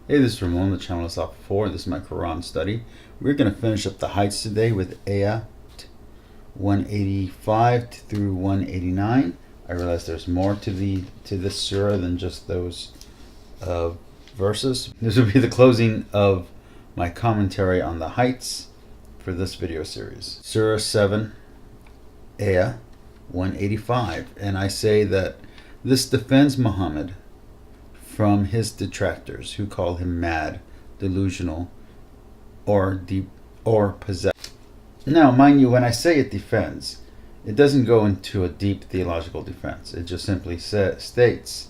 Hey, this is Ramon, the channel is off 4. This is my Quran study. We're going to finish up the heights today with Ayat 185 through 189. I realize there's more to this surah than just those verses. This will be the closing of my commentary on the heights for this video series. Surah 7, Ayat 185. And I say that this defends Muhammad from his detractors who call him mad, delusional, or possessed. Now, mind you, when I say it defends, it doesn't go into a deep theological defense. It just simply states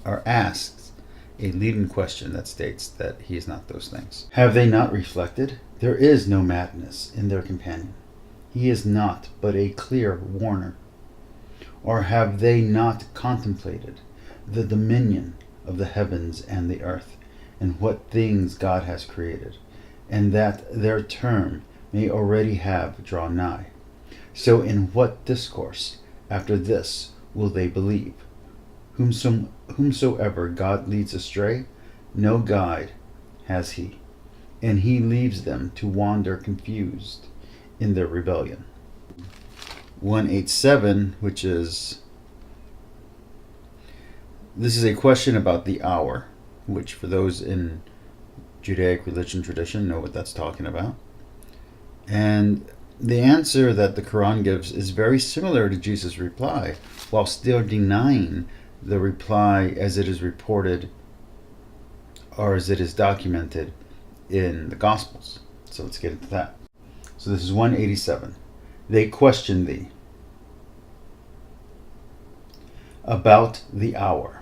or asks a leading question that states that he is not those things. Have they not reflected? There is no madness in their companion. He is not but a clear warner. Or have they not contemplated the dominion of the heavens and the earth, and what things God has created, and that their term may already have drawn nigh? So in what discourse after this will they believe? Whomsoever God leads astray, no guide has he, and he leaves them to wander confused in their rebellion. 187, which is, this is a question about the hour, which for those in Judaic religion tradition know what that's talking about. And the answer that the Quran gives is very similar to Jesus' reply, while still denying the reply as it is reported or as it is documented in the Gospels. So let's get into that. So this is 187. They question thee about the hour,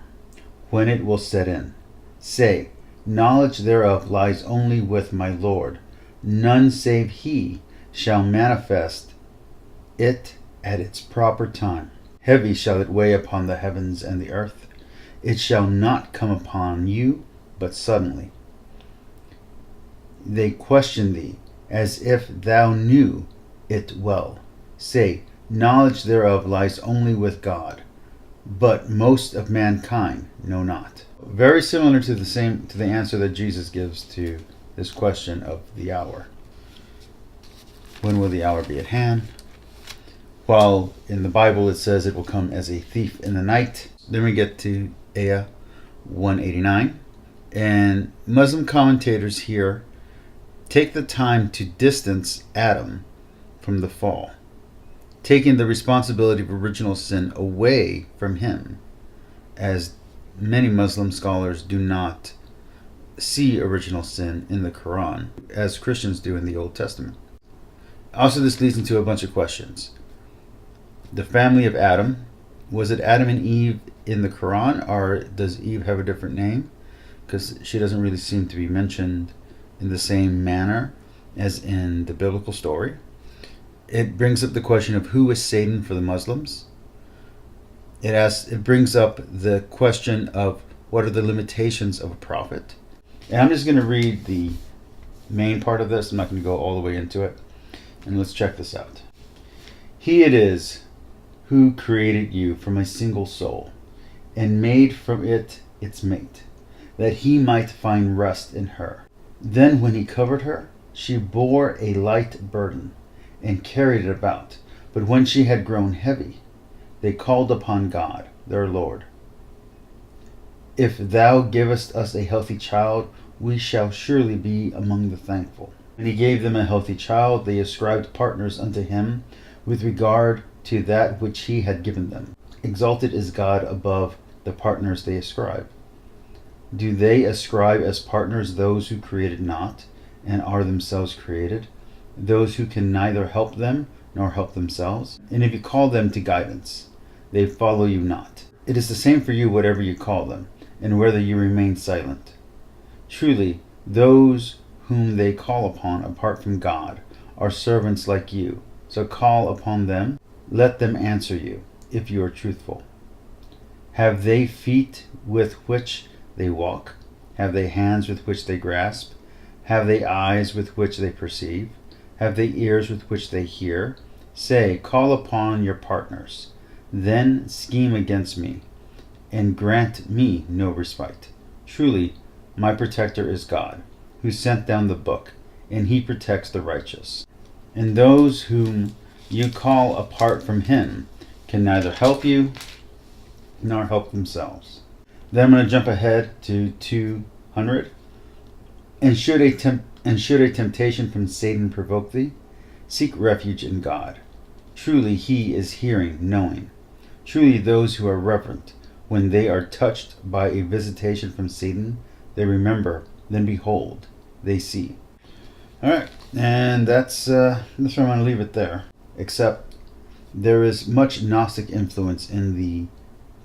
when it will set in. Say, knowledge thereof lies only with my Lord. None save he shall manifest it at its proper time. Heavy shall it weigh upon the heavens and the earth. It shall not come upon you, but suddenly. They question thee, as if thou knew it well. Say, knowledge thereof lies only with God, but most of mankind know not. Very similar to the answer that Jesus gives to this question of the hour. When will the hour be at hand? While in the Bible it says it will come as a thief in the night. Then we get to Ayah 189. And Muslim commentators here take the time to distance Adam from the fall, taking the responsibility of original sin away from him, as many Muslim scholars do not see original sin in the Quran, as Christians do in the Old Testament. Also, this leads into a bunch of questions. The family of Adam, was it Adam and Eve in the Quran, or does Eve have a different name? Because she doesn't really seem to be mentioned in the same manner as in the biblical story. It brings up the question of who is Satan for the Muslims. It brings up the question of what are the limitations of a prophet. And I'm just going to read the main part of this. I'm not going to go all the way into it. And let's check this out. He it is who created you from a single soul, and made from it its mate, that he might find rest in her. Then when he covered her, she bore a light burden, and carried it about. But when she had grown heavy, they called upon God, their Lord. If thou givest us a healthy child, we shall surely be among the thankful. When he gave them a healthy child, they ascribed partners unto him with regard to that which he had given them. Exalted is God above the partners they ascribe. Do they ascribe as partners those who created not, and are themselves created, those who can neither help them nor help themselves? And if you call them to guidance, they follow you not. It is the same for you whatever you call them, and whether you remain silent. Truly, those whom they call upon apart from God are servants like you. So call upon them, let them answer you, if you are truthful. Have they feet with which they walk? Have they hands with which they grasp? Have they eyes with which they perceive? Have they ears with which they hear? Say, call upon your partners. Then scheme against me, and grant me no respite. Truly, My protector is God, who sent down the book, and he protects the righteous. And those whom you call apart from him can neither help you nor help themselves. Then I'm going to jump ahead to 200. And should a temptation from Satan provoke thee, seek refuge in God. Truly he is hearing, knowing. Truly those who are reverent, when they are touched by a visitation from Satan, they remember, then behold, they see. All right, and that's where I'm going to leave it there. Except there is much Gnostic influence in the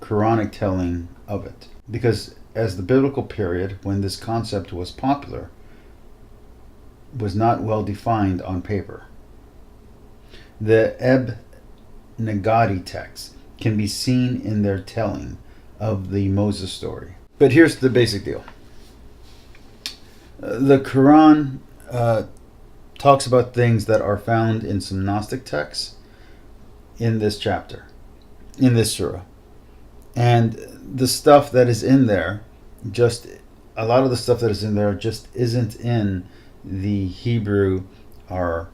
Quranic telling of it. Because as the biblical period, when this concept was popular, was not well defined on paper. The Nagadi texts can be seen in their telling of the Moses story. But here's the basic deal. The Quran talks about things that are found in some Gnostic texts in this chapter, in this surah. And the stuff that is in there, a lot of the stuff that is in there just isn't in the Hebrew or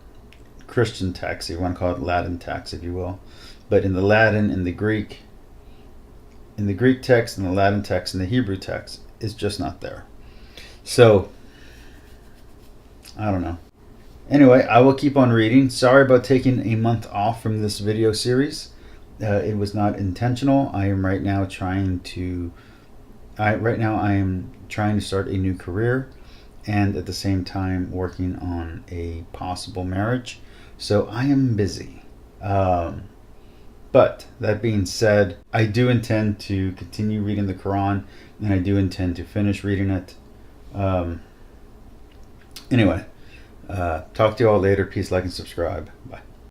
Christian text. You want to call it Latin text, if you will. But in the Latin, in the Greek text, in the Latin text, in the Hebrew text, it's just not there. So, I don't know. Anyway, I will keep on reading. Sorry about taking a month off from this video series. It was not intentional. I am right now trying to start a new career, and at the same time working on a possible marriage. So I am busy. But that being said, I do intend to continue reading the Quran, and I do intend to finish reading it. Anyway, talk to you all later. Peace, like, and subscribe. Bye.